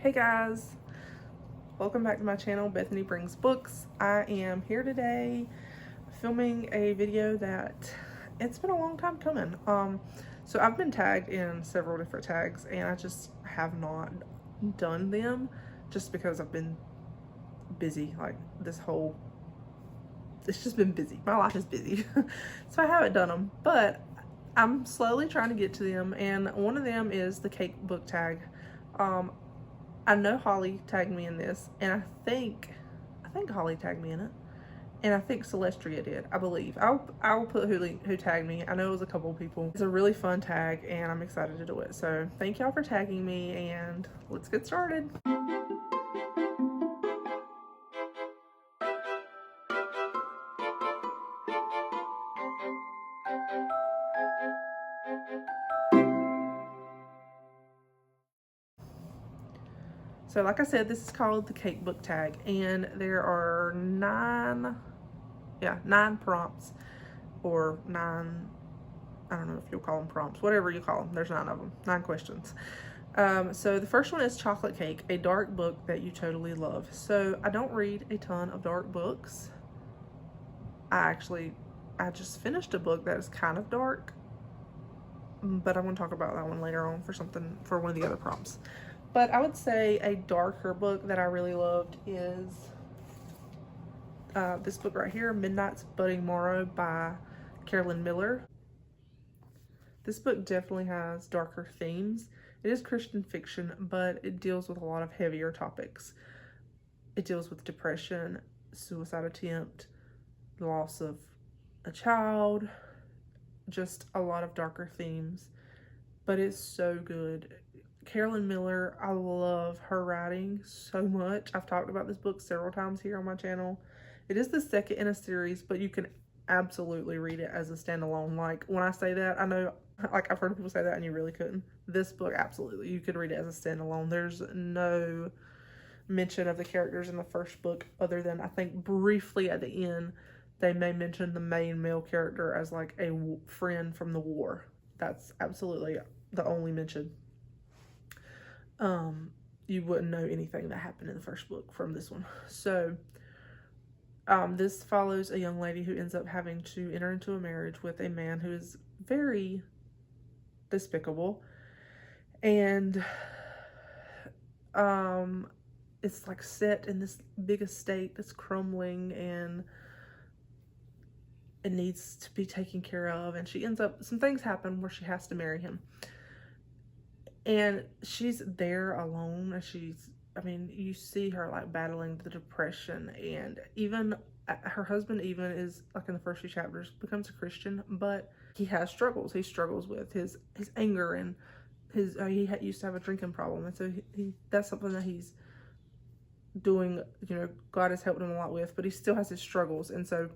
Hey guys, welcome back to my channel, Bethany Brings Books. I am here today filming a video that it's been a long time coming. So I've been tagged in several different tags and I just have not done them just because I've been busy. Like it's just been busy. My life is busy. So I haven't done them, but I'm slowly trying to get to them, and one of them is the cake book tag. I know Holly tagged me in this, and I think Holly tagged me in it, and I think Celestria did, I believe. I'll put who tagged me. I know it was a couple of people. It's a really fun tag, and I'm excited to do it. So thank y'all for tagging me, and let's get started. So like I said, this is called the cake book tag, and there are nine prompts, or nine, I don't know if you'll call them prompts, whatever you call them. There's 9 of them, 9 questions. So the first one is Chocolate Cake, a dark book that you totally love. So I don't read a ton of dark books. I just finished a book that is kind of dark, but I'm going to talk about that one later on for one of the other prompts. But I would say a darker book that I really loved is this book right here, Midnight's Budding Morrow by Carolyn Miller. This book definitely has darker themes. It is Christian fiction, but it deals with a lot of heavier topics. It deals with depression, suicide attempt, the loss of a child, just a lot of darker themes, but it's so good. Carolyn Miller, I love her writing so much. I've talked about this book several times here on my channel. It is the second in a series, but you can absolutely read it as a standalone. Like, when I say that, I know, like, I've heard people say that and you really couldn't. This book, absolutely, you could read it as a standalone. There's no mention of the characters in the first book, other than, I think, briefly at the end, they may mention the main male character as, like, a friend from the war. That's absolutely the only mention. You wouldn't know anything that happened in the first book from this one. So this follows a young lady who ends up having to enter into a marriage with a man who is very despicable, and it's like set in this big estate that's crumbling and it needs to be taken care of, and some things happen where she has to marry him. And she's there alone, and you see her like battling the depression, and even her husband even is, like, in the first few chapters, becomes a Christian, but he has struggles. He struggles with his anger, and he used to have a drinking problem, and so that's something that he's doing, God has helped him a lot with, but he still has his struggles. And so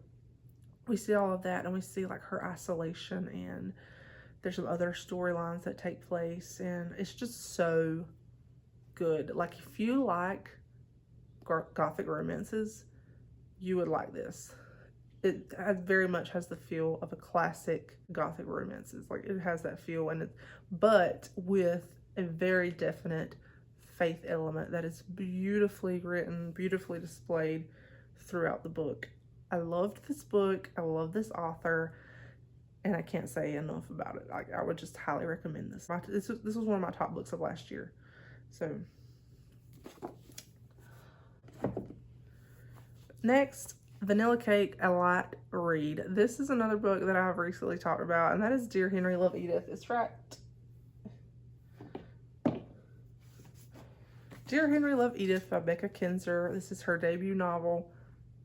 we see all of that, and we see like her isolation, and there's some other storylines that take place, and it's just so good. Like, if you like gothic romances, you would like this. It very much has the feel of a classic gothic romances. Like, it has that feel, but with a very definite faith element that is beautifully written, beautifully displayed throughout the book. I loved this book. I love this author. And I can't say enough about it. Like, I would just highly recommend this. This was one of my top books of last year. So, next, Vanilla Cake, a light read. This is another book that I've recently talked about, and that is Dear Henry, Love Edith. It's right. Dear Henry, Love Edith by Becca Kinzer. This is her debut novel.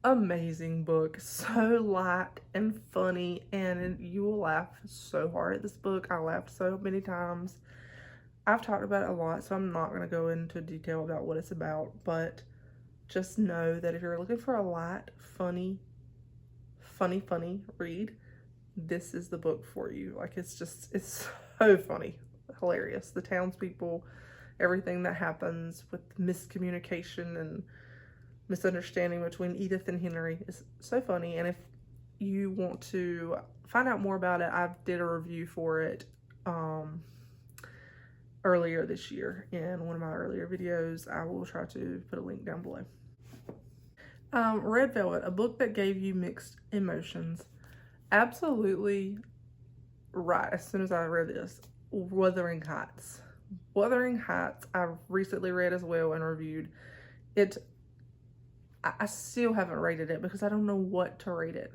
Amazing book, so light and funny, and you will laugh so hard at this book. I laughed so many times. I've talked about it a lot, so I'm not going to go into detail about what it's about, but just know that if you're looking for a light, funny read, this is the book for you. Like, it's so funny, hilarious. The townspeople, everything that happens with miscommunication and misunderstanding between Edith and Henry is so funny. And if you want to find out more about it, I did a review for it earlier this year in one of my earlier videos. I will try to put a link down below. Red Velvet, a book that gave you mixed emotions. Absolutely right. As soon as I read this, Wuthering Heights. Wuthering Heights, I recently read as well and reviewed it. I still haven't rated it because I don't know what to rate it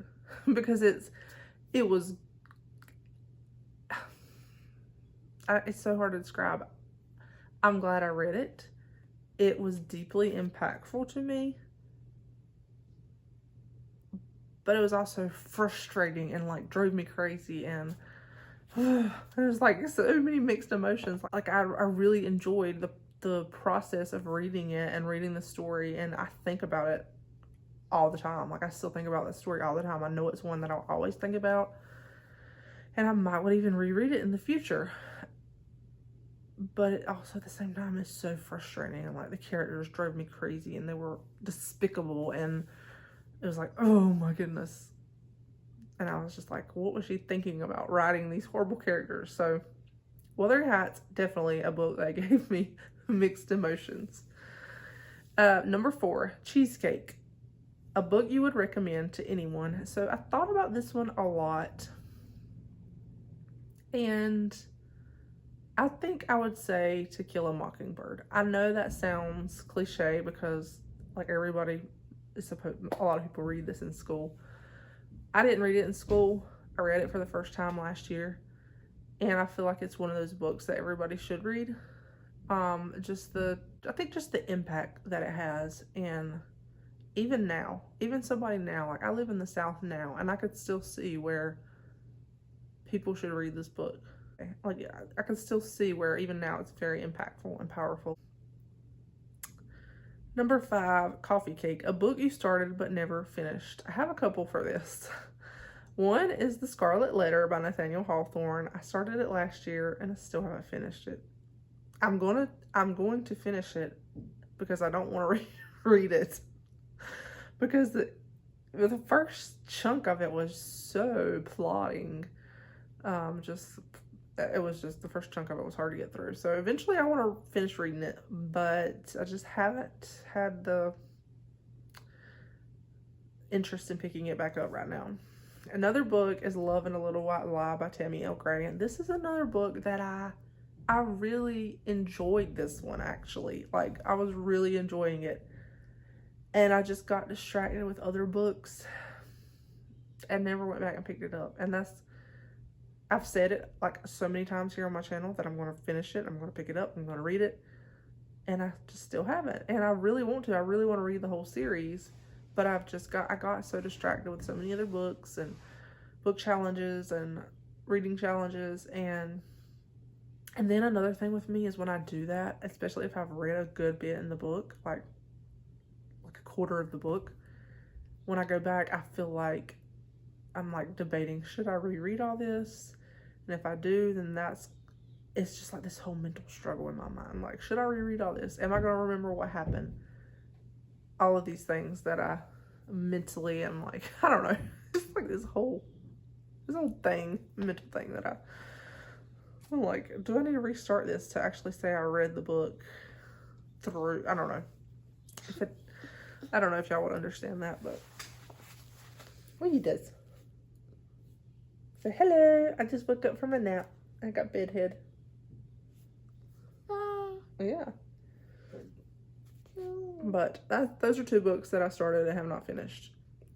because it's so hard to describe. I'm glad I read it. It was deeply impactful to me, but it was also frustrating and like drove me crazy, and there's like so many mixed emotions. Like I really enjoyed the process of reading it and reading the story, and I think about it all the time. Like I still think about that story all the time. I know it's one that I'll always think about, and I might even reread it in the future. But it also at the same time is so frustrating, and like the characters drove me crazy and they were despicable, and it was like, oh my goodness. And I was just like, what was she thinking about writing these horrible characters? So Wuthering Heights, definitely a book that gave me mixed emotions. Number 4, Cheesecake, a book you would recommend to anyone. So I thought about this one a lot, and I think I would say To Kill a Mockingbird. I know that sounds cliche because like everybody is supposed, a lot of people read this in school. I didn't read it in school. I read it for the first time last year, and I feel like it's one of those books that everybody should read. I think just the impact that it has, and even now, even somebody now, like I live in the South now, and I could still see where people should read this book. Like I can still see where even now it's very impactful and powerful. Number 5, Coffee Cake, a book you started but never finished. I have a couple for this. One is The Scarlet Letter by Nathaniel Hawthorne. I started it last year and I still haven't finished it. I'm going to finish it because I don't want to read it. Because the first chunk of it was so plotting. It was just the first chunk of it was hard to get through. So eventually I want to finish reading it, but I just haven't had the interest in picking it back up right now. Another book is Love and a Little White Lie by Tammy L. Gray. And this is another book that I really enjoyed this one, actually. Like, I was really enjoying it. And I just got distracted with other books and never went back and picked it up. And I've said it like so many times here on my channel that I'm going to finish it, I'm going to pick it up, I'm going to read it, and I just still haven't. And I really want to. I really want to read the whole series, but I got so distracted with so many other books and book challenges and reading challenges, and then another thing with me is when I do that, especially if I've read a good bit in the book, like a quarter of the book, when I go back, I feel like I'm like debating, should I reread all this? And if I do, then it's just like this whole mental struggle in my mind. Like, should I reread all this? Am I going to remember what happened? All of these things that I mentally am like, I don't know. It's like this whole mental thing that I'm like, do I need to restart this to actually say I read the book through? I don't know. I don't know if y'all would understand that, but what you does? So hello, I just woke up from a nap. I got bedhead. Yeah. But those are 2 books that I started and have not finished.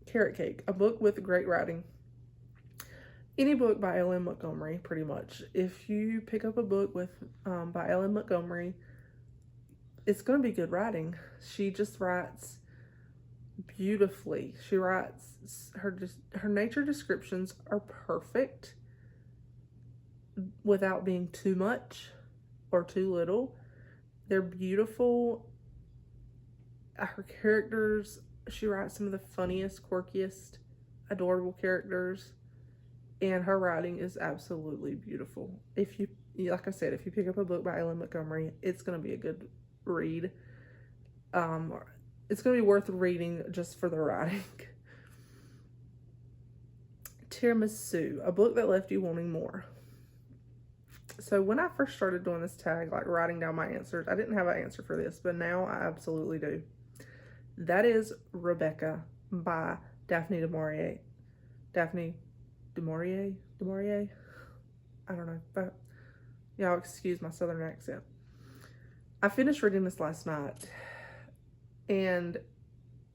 Carrot Cake, a book with great writing. Any book by Ellen Montgomery, pretty much. If you pick up a book by Ellen Montgomery, it's going to be good writing. She just writes beautifully. She writes, her nature descriptions are perfect without being too much or too little. They're beautiful. Her characters, she writes some of the funniest, quirkiest, adorable characters, and her writing is absolutely beautiful. Like I said, if you pick up a book by Ellen Montgomery, it's going to be a good read. It's going to be worth reading just for the writing. Tiramisu, a book that left you wanting more. So when I first started doing this tag, like writing down my answers, I didn't have an answer for this, but now I absolutely do. That is Rebecca by Daphne du Maurier. Daphne du Maurier? Du Maurier? I don't know, but y'all excuse my southern accent. I finished reading this last night, and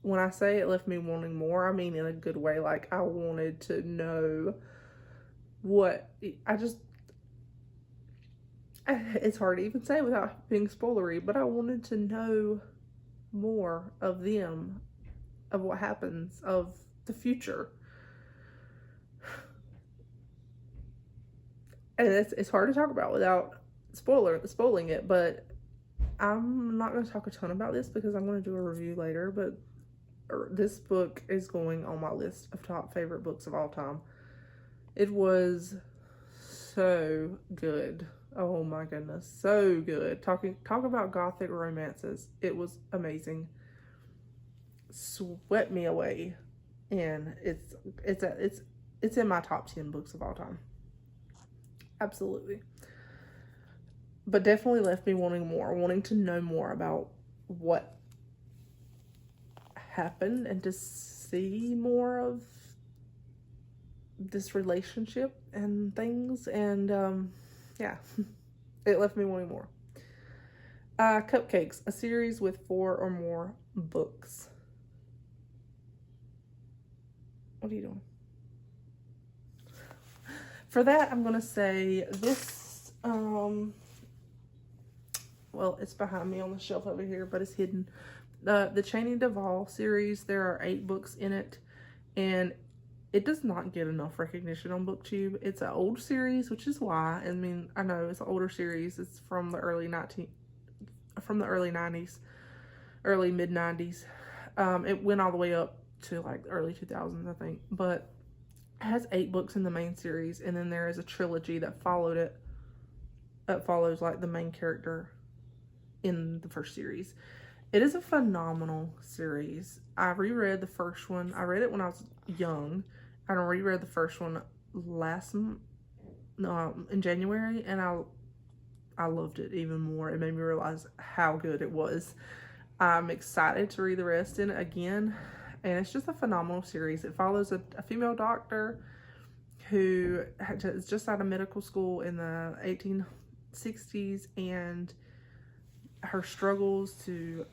when I say it left me wanting more, I mean in a good way. Like, I wanted to know what, it's hard to even say without being spoilery, but I wanted to know more of them, of what happens, of the future. And it's hard to talk about without spoiling it, but I'm not going to talk a ton about this because I'm going to do a review later, but this book is going on my list of top favorite books of all time. It was so good. Oh my goodness, so good. Talk about gothic romances. It was amazing. Swept me away, and it's in my top 10 books of all time. Absolutely. But definitely left me wanting more, wanting to know more about what happened and to see more of this relationship and things. And yeah, it left me wanting more. Cupcakes, a series with 4 or more books. What are you doing? For that, I'm going to say this, well, it's behind me on the shelf over here, but it's hidden. The Cheney Duvall series, there are 8 books in it, and it does not get enough recognition on BookTube. It's an old series, which is why. I mean, I know it's an older series. It's from the early 90s, early mid 90s. It went all the way up to like early 2000s, I think. But it has 8 books in the main series, and then there is a trilogy that followed it. That follows like the main character in the first series. It is a phenomenal series. I reread the first one. I read it when I was young. I reread the first one in January, and I loved it even more. It made me realize how good it was. I'm excited to read the rest in it again, and it's just a phenomenal series. It follows a female doctor who is just out of medical school in the 1860s, and her struggles to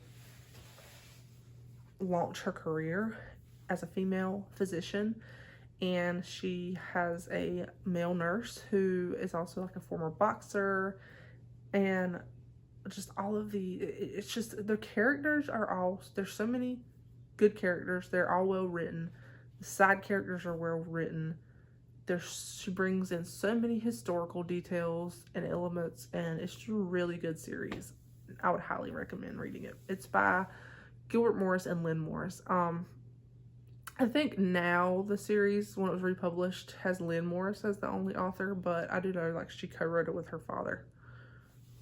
launch her career as a female physician. And she has a male nurse who is also like a former boxer, and just all of it's just, their characters are all, there's so many good characters. They're all well written. The side characters are well written. She brings in so many historical details and elements, and it's just a really good series. I would highly recommend reading it. It's by Gilbert Morris and Lynn Morris. I think now the series, when it was republished, has Lynn Morris as the only author, but I do know like she co-wrote it with her father.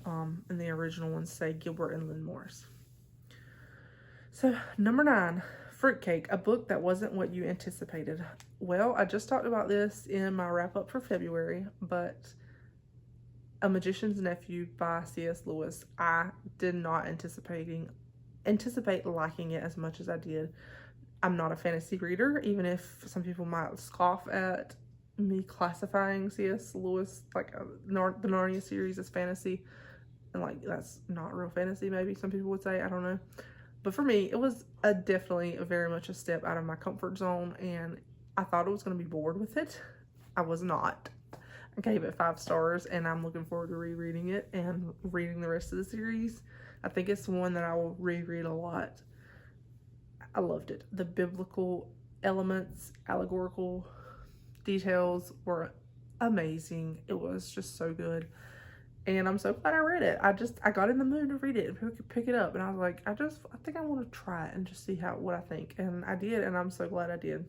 And the original ones say Gilbert and Lynn Morris. So, number 9, Fruitcake, a book that wasn't what you anticipated. Well, I just talked about this in my wrap-up for February, but A Magician's Nephew by C.S. Lewis, I did not anticipate liking it as much as I did. I'm not a fantasy reader, even if some people might scoff at me classifying C.S. Lewis, like the Narnia series, as fantasy. And like, that's not real fantasy, maybe some people would say, I don't know. But for me, it was definitely very much a step out of my comfort zone, and I thought I was going to be bored with it. I was not. I gave it 5 stars, and I'm looking forward to rereading it and reading the rest of the series. I think it's one that I will reread a lot. I loved it. The biblical elements, allegorical details were amazing. It was just so good. And I'm so glad I read it. I got in the mood to read it and pick it up. And I was like, I think I want to try it and just see what I think. And I did, and I'm so glad I did.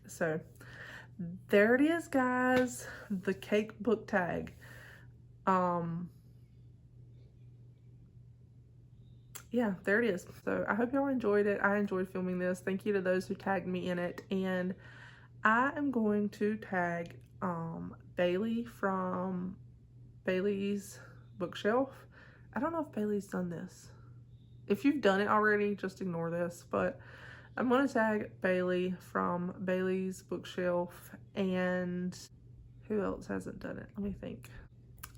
So, there it is, guys. The cake book tag. Yeah, there it is. So I hope y'all enjoyed it. I enjoyed filming this. Thank you to those who tagged me in it. And I am going to tag Bailey from Bailey's bookshelf. I don't know if Bailey's done this. If you've done it already, just ignore this, but I'm going to tag Bailey from Bailey's bookshelf, and who else hasn't done it? Let me think.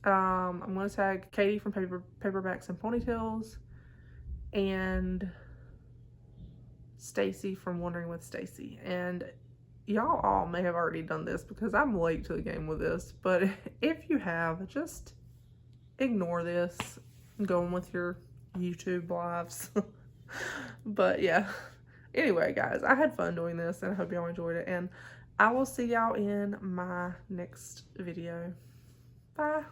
I'm going to tag Katie from Paperbacks and Ponytails, and Stacy from Wandering with Stacy. And y'all all may have already done this because I'm late to the game with this, but if you have, just ignore this and go on with your YouTube lives. But yeah, anyway guys, I had fun doing this and I hope y'all enjoyed it, and I will see y'all in my next video. Bye.